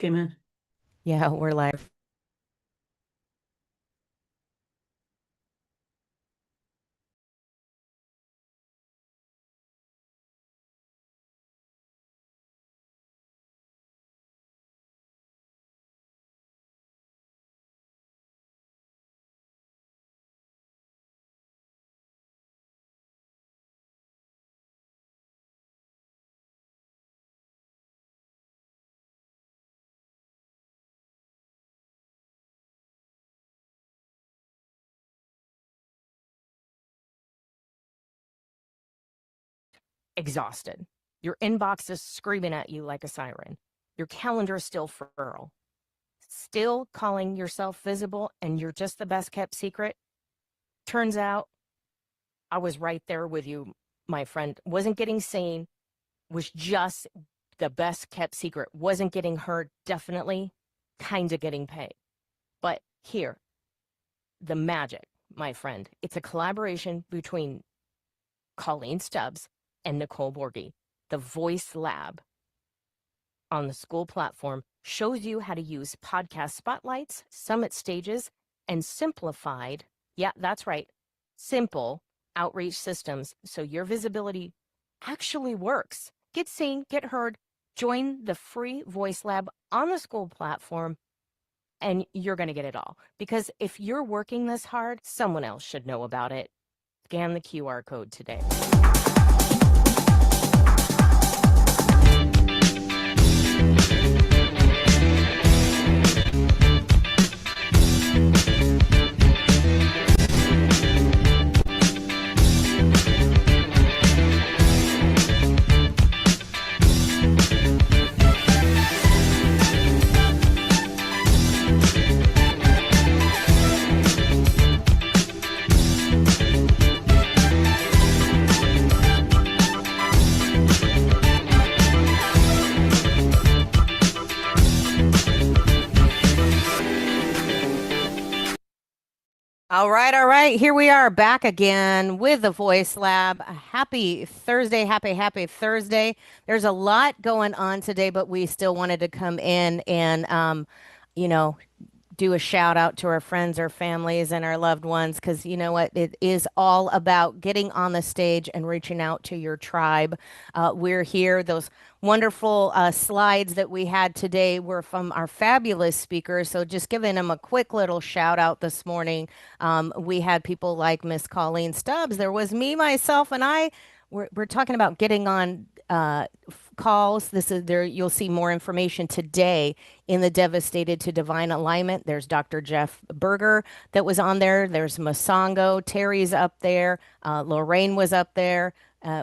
Okay, man. Yeah, we're live. Exhausted. Your inbox is screaming at you like a siren. Your calendar is still furl. Still calling yourself visible and you're just the best kept secret? Turns out I was right there with you, my friend. Wasn't getting seen, was just the best kept secret. Wasn't getting heard, definitely, kind of getting paid. But here, the magic, my friend. It's a collaboration between Colleen Stubbs and Nicole Borghi, the Voice Lab on the school platform shows you how to use podcast spotlights, summit stages, and simplified, yeah, that's right, simple outreach systems so your visibility actually works. Get seen, get heard, join the free Voice Lab on the school platform, and you're going to get it all. Because if you're working this hard, someone else should know about it. Scan the QR code today. All right. Here we are back again with the Voice Lab. Happy Thursday, happy Thursday. There's a lot going on today, but we still wanted to come in and, you know, do a shout out to our friends, our families, and our loved ones because you know what? It is all about getting on the stage and reaching out to your tribe. We're here. Those wonderful slides that we had today were from our fabulous speakers. So just giving them a quick little shout out this morning. We had people like Miss Colleen Stubbs. There was me, myself, and I. We're talking about getting on calls. This is there. You'll see more information today in the Devastated to Divine Alignment. There's Dr. Jeff Berger that was on there. There's Masongo. Terry's up there. Lorraine was up there.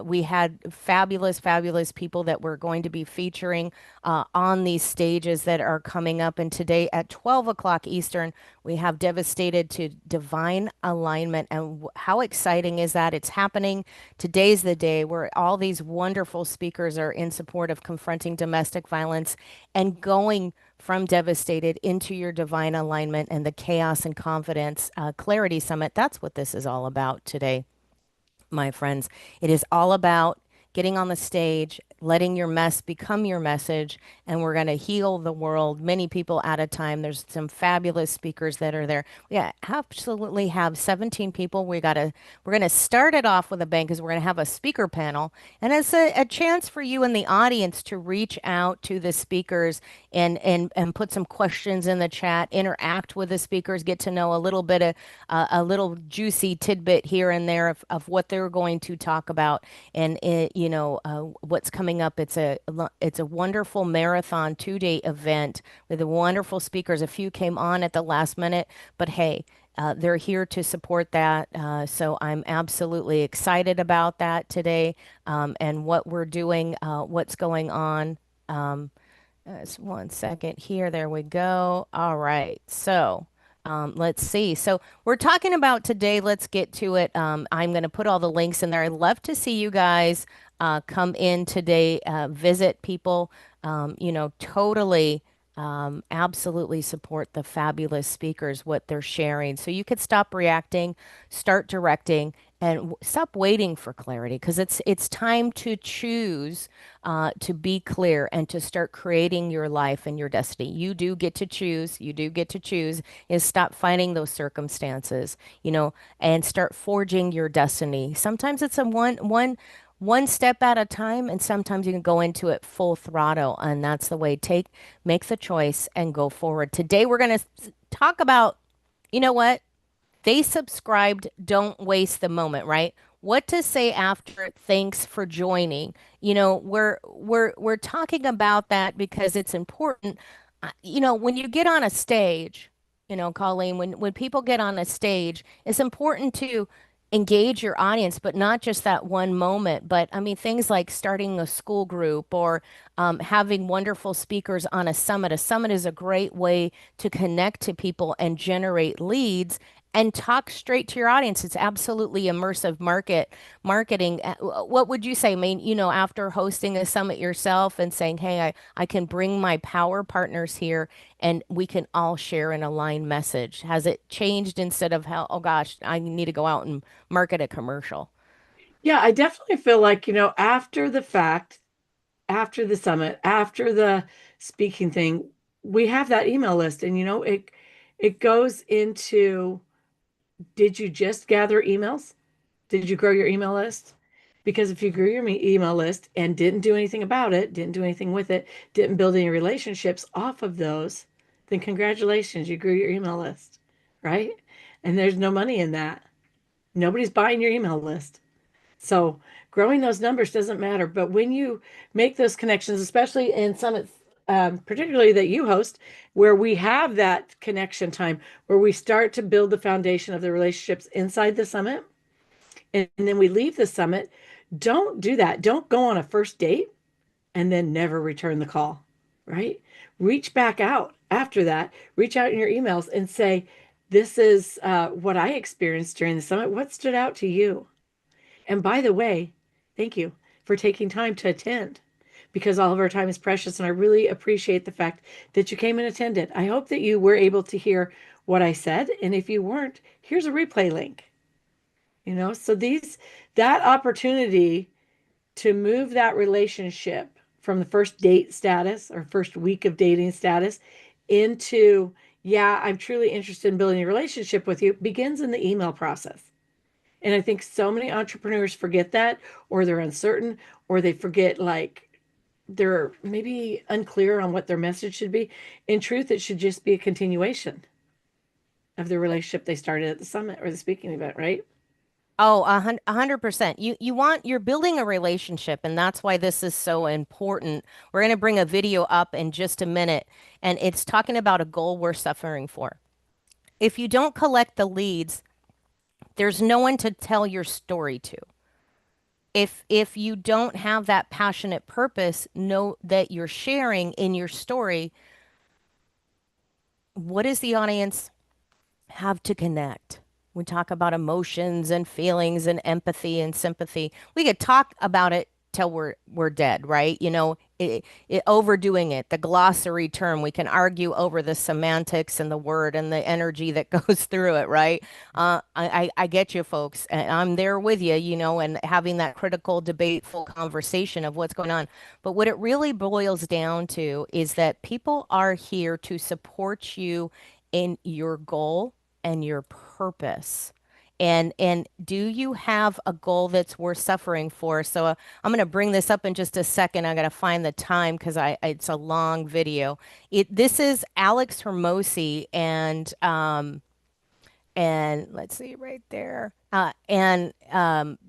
We had fabulous people that we're going to be featuring on these stages that are coming up. And today at 12 o'clock Eastern, we have Devastated to Divine Alignment. And how exciting is that? It's happening. Today's the day where all these wonderful speakers are in support of confronting domestic violence and going from devastated into your divine alignment and the chaos and confidence clarity summit. That's what this is all about today, my friends. It is all about getting on the stage, letting your mess become your message, and we're going to heal the world, many people at a time. There's some fabulous speakers that are there. We absolutely have 17 people. We're going to start it off with a bang because we're going to have a speaker panel, and it's a chance for you in the audience to reach out to the speakers and put some questions in the chat, interact with the speakers, get to know a little bit of a little juicy tidbit here and there of what they're going to talk about and what's coming up. It's a wonderful marathon 2-day event with the wonderful speakers. A few came on at the last minute, but hey, they're here to support that. So I'm absolutely excited about that today and what we're doing, what's going on. Just one second here. There we go. All right. So let's see. So we're talking about today. Let's get to it. I'm going to put all the links in there. I'd love to see you guys come in today, visit people, totally. Absolutely support the fabulous speakers, what they're sharing. So you could stop reacting, start directing, and stop waiting for clarity because it's time to choose to be clear and to start creating your life and your destiny. You do get to choose. You do get to choose. Is stop fighting those circumstances, and start forging your destiny. Sometimes it's a one step at a time, and sometimes you can go into it full throttle, and that's the way. Make the choice and go forward. Today we're going to talk about, you know what? They subscribed, don't waste the moment, right? What to say after thanks for joining. We're talking about that because it's important. When you get on a stage, Colleen, when people get on a stage, it's important to engage your audience, but not just that one moment. But I mean, things like starting a school group or having wonderful speakers on a summit. A summit is a great way to connect to people and generate leads and talk straight to your audience. It's absolutely immersive marketing. What would you say? I mean, after hosting a summit yourself and saying, "Hey, I can bring my power partners here and we can all share an aligned message." Has it changed instead of how, oh gosh, I need to go out and market a commercial? Yeah, I definitely feel like, after the fact, after the summit, after the speaking thing, we have that email list and it goes into, did you just gather emails? Did you grow your email list? Because if you grew your email list and didn't do anything about it, didn't do anything with it, didn't build any relationships off of those, then congratulations, you grew your email list, right? And there's no money in that. Nobody's buying your email list. So growing those numbers doesn't matter. But when you make those connections, especially in summits, particularly that you host, where we have that connection time, where we start to build the foundation of the relationships inside the summit, and then we leave the summit, don't do that. Don't go on a first date and then never return the call, right? Reach back out after that. Reach out in your emails and say, this is what I experienced during the summit. What stood out to you? And by the way, thank you for taking time to attend because all of our time is precious. And I really appreciate the fact that you came and attended. I hope that you were able to hear what I said. And if you weren't, here's a replay link. So that opportunity to move that relationship from the first date status or first week of dating status into, yeah, I'm truly interested in building a relationship with you begins in the email process. And I think so many entrepreneurs forget that, or they're uncertain, or they forget, like, they're maybe unclear on what their message should be. In truth, it should just be a continuation of the relationship they started at the summit or the speaking event, right? Oh, 100%. You're building a relationship, and that's why this is so important. We're going to bring a video up in just a minute, and it's talking about a goal we're suffering for. If you don't collect the leads, there's no one to tell your story to. If you don't have that passionate purpose, know that you're sharing in your story, what does the audience have to connect? We talk about emotions and feelings and empathy and sympathy. We could talk about it till we're dead, right? Overdoing it, the glossary term, we can argue over the semantics and the word and the energy that goes through it, right? I get you, folks, and I'm there with you, and having that critical, debateful conversation of what's going on. But what it really boils down to is that people are here to support you in your goal and your purpose. And do you have a goal that's worth suffering for? So I'm going to bring this up in just a second. I got to find the time because it's a long video. This is Alex Hermosi and let's see right there, and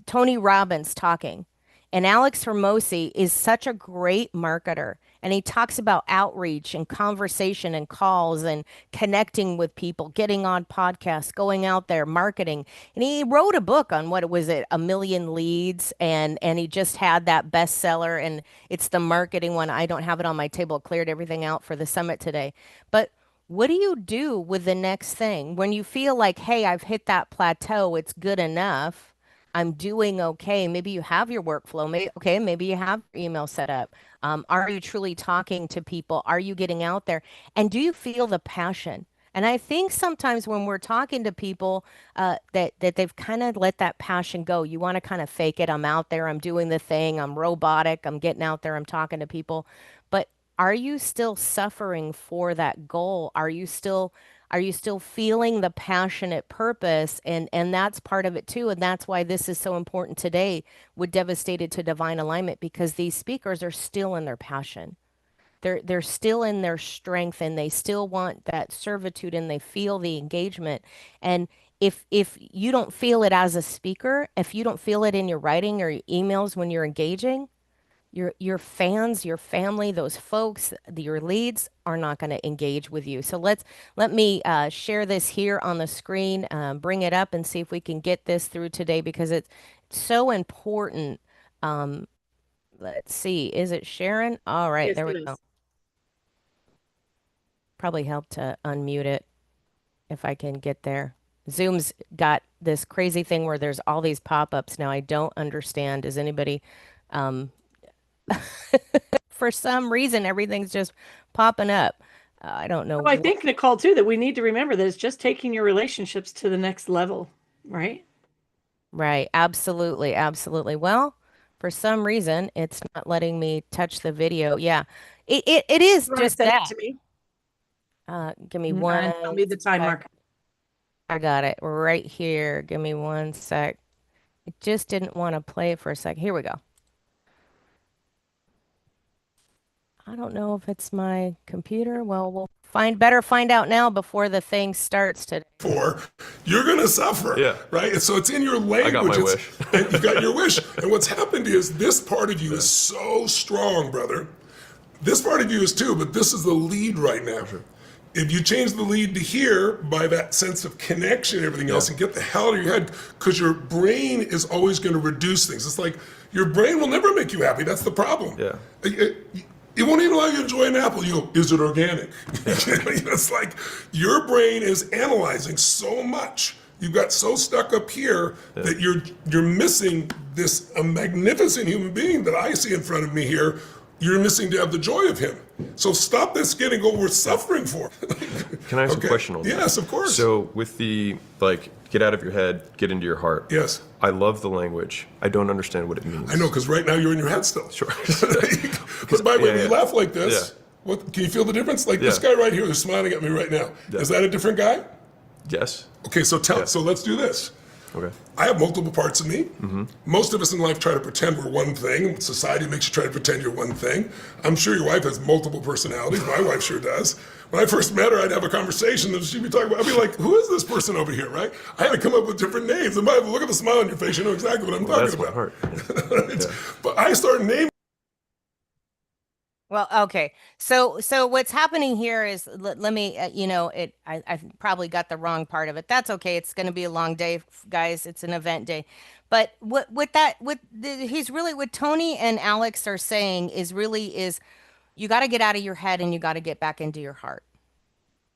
Tony Robbins talking. And Alex Hermosi is such a great marketer. And he talks about outreach and conversation and calls and connecting with people, getting on podcasts, going out there, marketing. And he wrote a book on what was it, A Million Leads. And he just had that bestseller. And it's the marketing one. I don't have it on my table. Cleared everything out for the summit today. But what do you do with the next thing when you feel like, hey, I've hit that plateau, it's good enough, I'm doing okay. Maybe you have your workflow. Maybe you have your email set up. Are you truly talking to people? Are you getting out there? And do you feel the passion? And I think sometimes when we're talking to people, that they've kind of let that passion go. You want to kind of fake it. I'm out there. I'm doing the thing. I'm robotic. I'm getting out there. I'm talking to people. But are you still suffering for that goal? Are you still feeling the passionate purpose? And that's part of it too. And that's why this is so important today with Devastated to Divine Alignment, because these speakers are still in their passion. They're still in their strength, and they still want that servitude, and they feel the engagement. And if you don't feel it as a speaker, if you don't feel it in your writing or your emails when you're engaging, your fans, your family, those folks, your leads are not going to engage with you. So let me share this here on the screen, bring it up, and see if we can get this through today, because it's so important. Let's see, is it Sharon? All right, Yes, there it we go. is. Probably help to unmute it if I can get there. Zoom's got this crazy thing where there's all these pop-ups now. I don't understand. Is anybody, um, for some reason, everything's just popping up. I don't know. Well, I think, Nicole, too, that we need to remember that it's just taking your relationships to the next level, right? Right. Absolutely. Absolutely. Well, for some reason, it's not letting me touch the video. Yeah. It is You want to just send it that. to me? Give me And one tell me the time sec. mark. I got it right here. Give me one sec. It just didn't want to play it for a sec. Here we go. I don't know if it's my computer. Well, we'll better find out now before the thing starts today. For you're going to suffer, Yeah. right? And so it's in your language. I got my It's- wish. And you got your wish. And what's happened is this part of you is so strong, brother. This part of you is too, but this is the lead right now. If you change the lead to here by that sense of connection and everything else, and get the hell out of your head, because your brain is always going to reduce things. It's like your brain will never make you happy. That's the problem. Yeah. It won't even allow you to enjoy an apple. You go, is it organic? It's like your brain is analyzing so much. You got so stuck up here that you're missing this a magnificent human being that I see in front of me here. You're missing to have the joy of him. So stop this getting over suffering for. Can I ask a question on that? Yes, of course. So with the, like, get out of your head, get into your heart. Yes. I love the language. I don't understand what it means. I know, because right now you're in your head still. Sure. Because by the way, when you laugh like this, Yeah. what can you feel the difference? Like this Yeah. guy right here who's smiling at me right now. Yeah. Is that a different guy? Yes. Okay, so so let's do this. Okay. I have multiple parts of me. Most of us in life try to pretend we're one thing. Society makes you try to pretend you're one thing. I'm sure your wife has multiple personalities. My wife sure does. When I first met her, I'd have a conversation and she'd be talking about, I'd be like, who is this person over here, right? I had to come up with different names. And by the look at the smile on your face, you know exactly what I'm talking That's my about. heart. Yeah. But I started naming. Well, okay. So what's happening here is let me, I've probably got the wrong part of it. That's okay. It's going to be a long day, guys. It's an event day. But he's really, what Tony and Alex are saying is you got to get out of your head and you got to get back into your heart.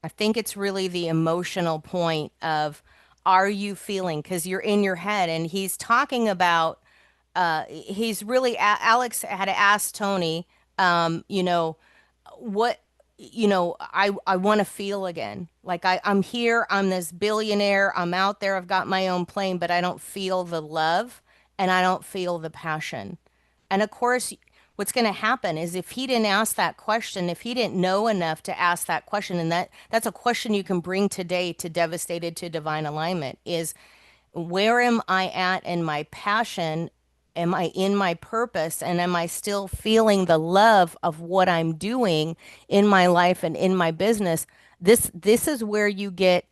I think it's really the emotional point of, are you feeling, because you're in your head, and he's talking about, he's really, Alex had asked Tony, what, I want to feel again. Like I'm here, I'm this billionaire, I'm out there, I've got my own plane, but I don't feel the love and I don't feel the passion. And of course, what's going to happen is if he didn't ask that question, if he didn't know enough to ask that question, and that's a question you can bring today to Devastated to Divine Alignment, is where am I at in my passion? Am I in my purpose? And am I still feeling the love of what I'm doing in my life and in my business? This is where you get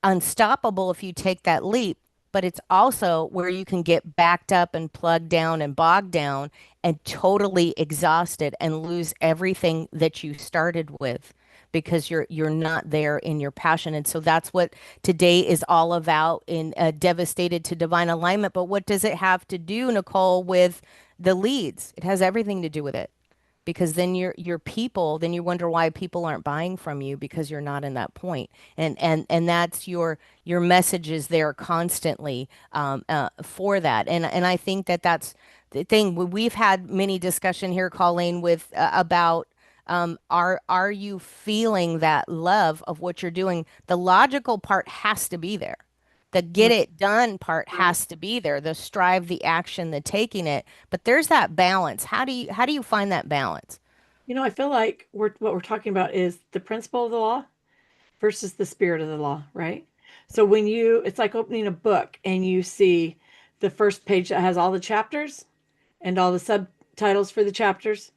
unstoppable if you take that leap, but it's also where you can get backed up and plugged down and bogged down and totally exhausted and lose everything that you started with, because you're not there in your passion. And so that's what today is all about in Devastated to Divine Alignment. But what does it have to do, Nicole, with the leads? It has everything to do with it, because then your people, then you wonder why people aren't buying from you, because you're not in that point. And that's your message is there constantly for that. And I think that's the thing we've had many discussion here, Colleen, with about are you feeling that love of what you're doing? The logical part has to be there. The get it done part has to be there. The strive, the action, the taking it. But there's that balance. How do you find that balance? I feel like what we're talking about is the principle of the law versus the spirit of the law, right? So it's like opening a book and you see the first page that has all the chapters and all the subtitles for the chapters,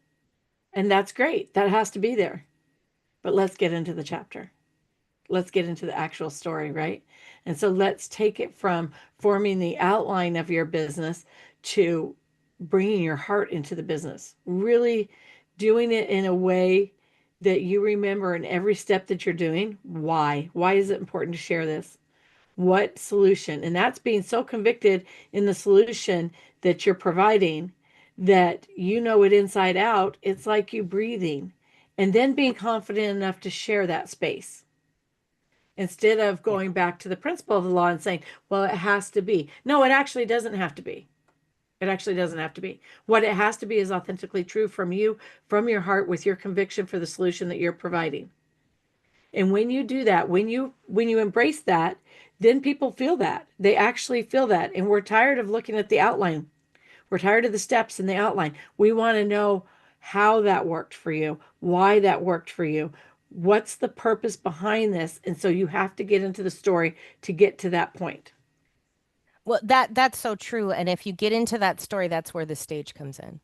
and that's great. That has to be there. But let's get into the chapter. Let's get into the actual story, right? And so let's take it from forming the outline of your business to bringing your heart into the business, really doing it in a way that you remember in every step that you're doing. Why is it important to share this? What solution? And that's being so convicted in the solution that you're providing that you know it inside out. It's like you breathing and then being confident enough to share that space instead of going back to the principle of the law and saying, well, it has to be. No, it actually doesn't have to be. It actually doesn't have to be. What it has to be is authentically true from you, from your heart, with your conviction for the solution that you're providing. And when you do that, when you embrace that, then people feel that. They actually feel that. And we're tired of looking at the outline. We're tired of the steps in the outline. We want to know how that worked for you, why that worked for you, what's the purpose behind this. And so you have to get into the story to get to that point. Well, that's so true. And if you get into that story, that's where the stage comes in.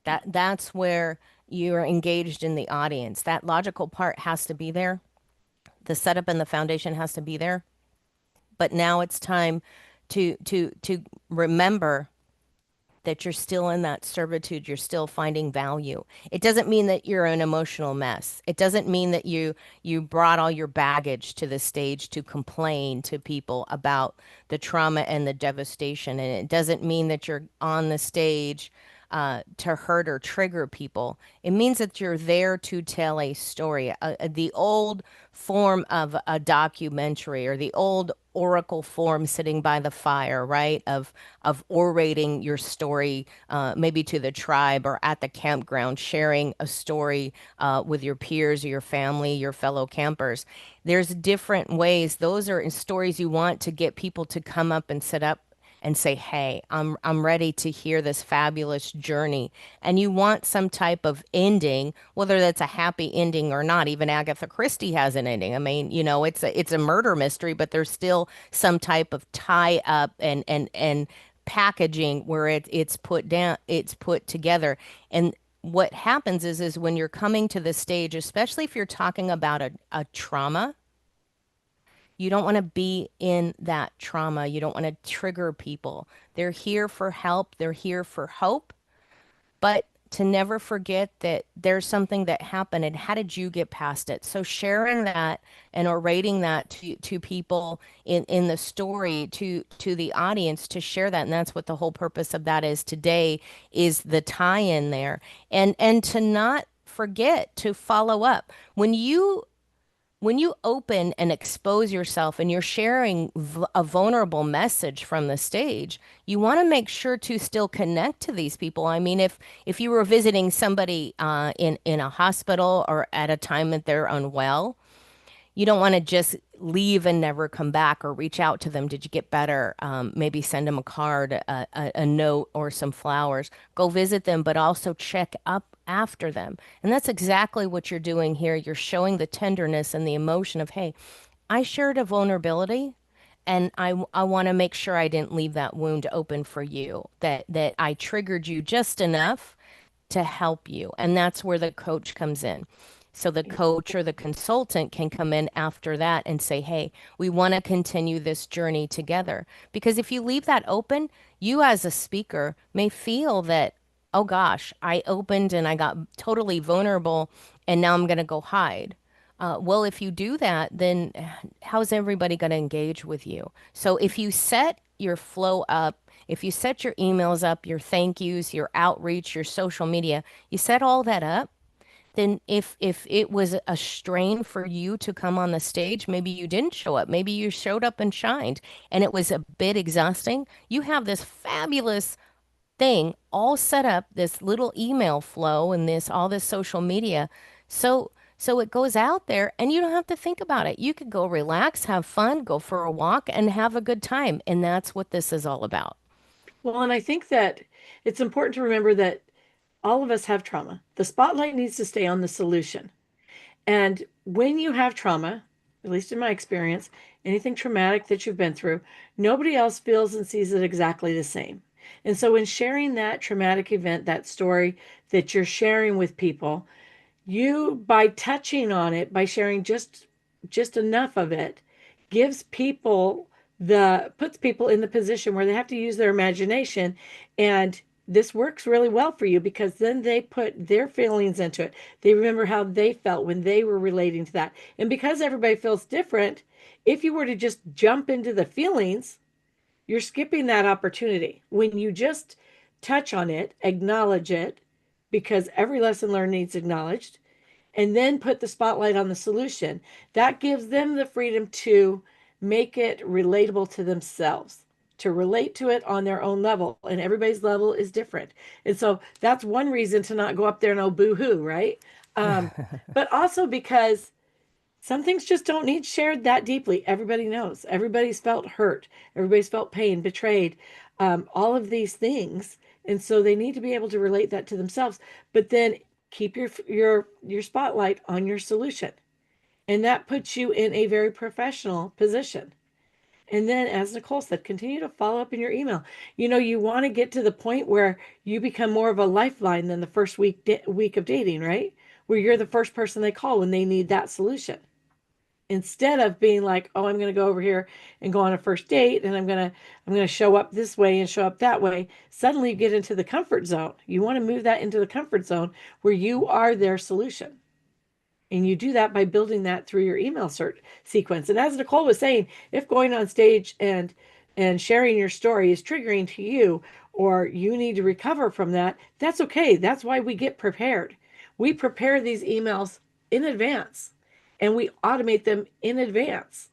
That's where you're engaged in the audience. That logical part has to be there. The setup and the foundation has to be there. But now it's time to remember that you're still in that servitude, you're still finding value. It doesn't mean that you're an emotional mess. It doesn't mean that you brought all your baggage to the stage to complain to people about the trauma and the devastation. And it doesn't mean that you're on the stage to hurt or trigger people. It means that you're there to tell a story. The old form of a documentary, or the old oracle form sitting by the fire, right? Of orating your story, maybe to the tribe or at the campground, sharing a story with your peers or your family, your fellow campers. There's different ways. Those are stories you want to get people to come up and sit up and say, hey, I'm ready to hear this fabulous journey. And you want some type of ending, whether that's a happy ending or not. Even Agatha Christie has an ending. I mean, it's a murder mystery, but there's still some type of tie up and packaging where it's put down, it's put together. And what happens is when you're coming to the stage, especially if you're talking about a trauma, you don't want to be in that trauma. You don't want to trigger people. They're here for help. They're here for hope. But to never forget that there's something that happened and how did you get past it? So sharing that and orating that to people in the story, to the audience, to share that. And that's what the whole purpose of that is today, is the tie-in there. And to not forget to follow up. When you open and expose yourself and you're sharing a vulnerable message from the stage, you want to make sure to still connect to these people. I mean, if you were visiting somebody in a hospital or at a time that they're unwell, you don't want to just leave and never come back, or reach out to them. Did you get better? Maybe send them a card, a note, or some flowers. Go visit them, but also check up after them. And that's exactly what you're doing here. You're showing the tenderness and the emotion of, hey, I shared a vulnerability, and I want to make sure I didn't leave that wound open for you, that I triggered you just enough to help you. And that's where the coach comes in. So the coach or the consultant can come in after that and say, hey, we want to continue this journey together. Because if you leave that open, you as a speaker may feel that, oh gosh, I opened and I got totally vulnerable and now I'm going to go hide. Well, if you do that, then how's everybody going to engage with you? So if you set your flow up, if you set your emails up, your thank yous, your outreach, your social media, you set all that up, then if it was a strain for you to come on the stage, maybe you didn't show up, maybe you showed up and shined, and it was a bit exhausting, you have this fabulous thing all set up, this little email flow and all this social media. So it goes out there and you don't have to think about it. You could go relax, have fun, go for a walk and have a good time. And that's what this is all about. Well, and I think that it's important to remember that all of us have trauma. The spotlight needs to stay on the solution. And when you have trauma, at least in my experience, anything traumatic that you've been through, nobody else feels and sees it exactly the same. And so, in sharing that traumatic event, that story that you're sharing with people, you, by touching on it, by sharing just enough of it, gives people puts people in the position where they have to use their imagination. And this works really well for you because then they put their feelings into it. They remember how they felt when they were relating to that. And because everybody feels different, if you were to just jump into the feelings, you're skipping that opportunity. When you just touch on it, acknowledge it, because every lesson learned needs acknowledged, and then put the spotlight on the solution, that gives them the freedom to make it relatable to themselves, to relate to it on their own level. And everybody's level is different. And so that's one reason to not go up there and oh, boo hoo, right? But also because some things just don't need shared that deeply. Everybody knows. Everybody's felt hurt. Everybody's felt pain, betrayed, all of these things. And so they need to be able to relate that to themselves. But then keep your spotlight on your solution. And that puts you in a very professional position. And then, as Nicole said, continue to follow up in your email. You want to get to the point where you become more of a lifeline than the first week of dating, right? Where you're the first person they call when they need that solution. Instead of being like, oh, I'm going to go over here and go on a first date and I'm going to show up this way and show up that way. Suddenly you get into the comfort zone. You want to move that into the comfort zone where you are their solution. And you do that by building that through your email sequence. And as Nicole was saying, if going on stage and sharing your story is triggering to you, or you need to recover from that, that's okay. That's why we get prepared. We prepare these emails in advance and we automate them in advance.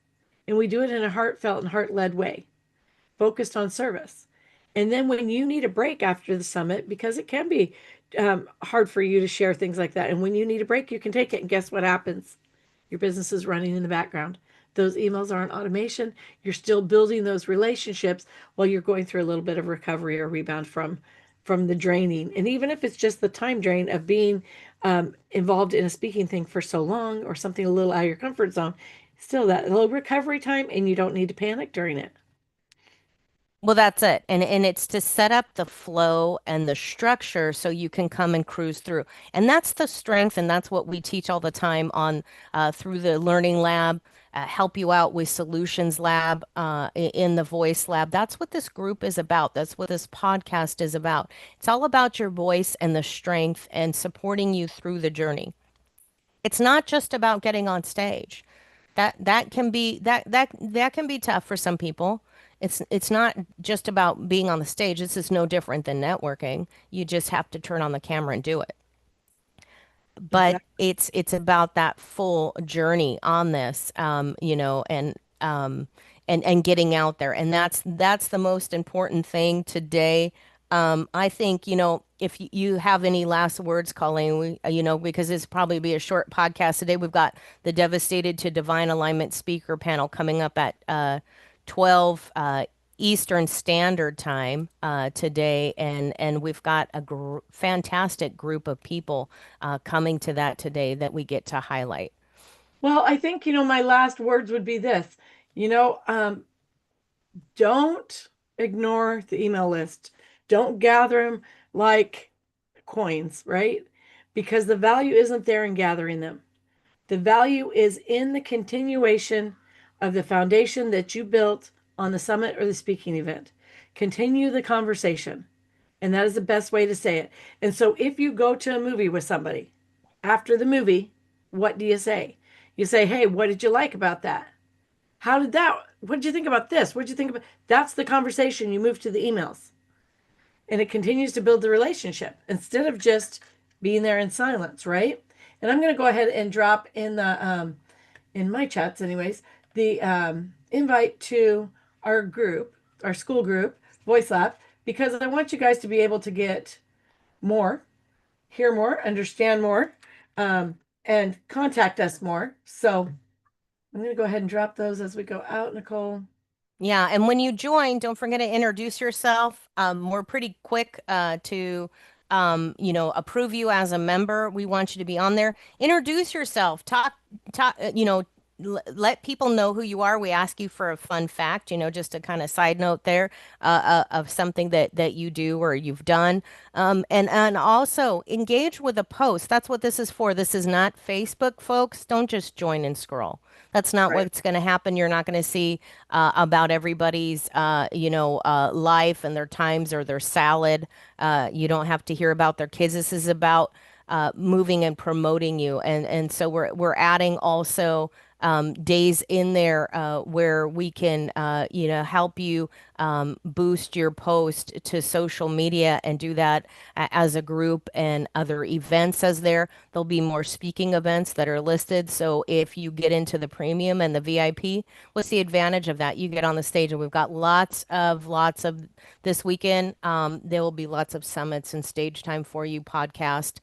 And we do it in a heartfelt and heart-led way, focused on service. And then when you need a break after the summit, because it can be hard for you to share things like that. And when you need a break, you can take it. And guess what happens? Your business is running in the background. Those emails aren't automation. You're still building those relationships while you're going through a little bit of recovery or rebound from the draining. And even if it's just the time drain of being involved in a speaking thing for so long or something a little out of your comfort zone, still that little recovery time, and you don't need to panic during it. Well, that's it. And it's to set up the flow and the structure so you can come and cruise through. And that's the strength, and that's what we teach all the time on through the Learning Lab, help you out with Solutions Lab in the Voice Lab. That's what this group is about. That's what this podcast is about. It's all about your voice and the strength and supporting you through the journey. It's not just about getting on stage. That can be that can be tough for some people. It's not just about being on the stage. This is no different than networking. You just have to turn on the camera and do it. But Exactly. it's about that full journey on this, and getting out there. And that's the most important thing today. I think, if you have any last words, Colleen, because this probably be a short podcast today. We've got the Devastated to Divine Alignment speaker panel coming up at 12 Eastern Standard Time today, and we've got a fantastic group of people coming to that today that we get to highlight. Well, I think, my last words would be this, don't ignore the email list. Don't gather them like coins, right? Because the value isn't there in gathering them. The value is in the continuation of the foundation that you built on the summit or the speaking event. Continue the conversation. And that is the best way to say it. And so if you go to a movie with somebody, after the movie, what do you say? You say, hey, what did you like about that? What did you think about this? What did you think about? That's the conversation. You move to the emails. And it continues to build the relationship instead of just being there in silence, right? And I'm going to go ahead and drop in the in my chats, anyways, the invite to our group, our school group, Voice Lab. because I want you guys to be able to get more, hear more, understand more, and contact us more. So I'm going to go ahead and drop those as we go out, Nicole. Yeah, and when you join, don't forget to introduce yourself. We're pretty quick to approve you as a member. We want you to be on there. Introduce yourself. Talk, let people know who you are. We ask you for a fun fact, just a kind of side note there of something that you do or you've done. And also engage with a post. That's what this is for. This is not Facebook, folks. Don't just join and scroll. That's not Right. what's going to happen. You're not going to see about everybody's, life and their times or their salad. You don't have to hear about their kids. This is about moving and promoting you. And so we're adding also days in there where we can, help you boost your post to social media and do that as a group, and other events as there'll be more speaking events that are listed. So if you get into the premium and the VIP, what's the advantage of that? You get on the stage, and we've got lots of this weekend. There will be lots of summits and stage time for you, podcast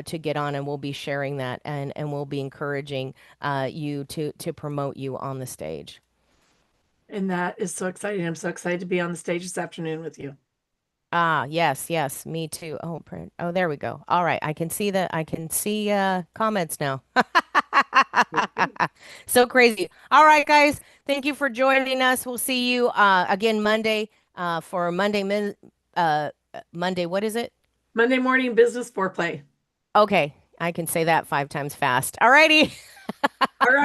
to get on, and we'll be sharing that, and we'll be encouraging you to promote you on the stage. And that is so exciting. I'm so excited to be on the stage this afternoon with you. Ah, yes, me too. Oh, print. Oh, there we go. All right, I can see comments now. So crazy. All right, guys, thank you for joining us. We'll see you again Monday for Monday. What is it? Monday morning business foreplay. Okay, I can say that 5 times fast. All righty. All right.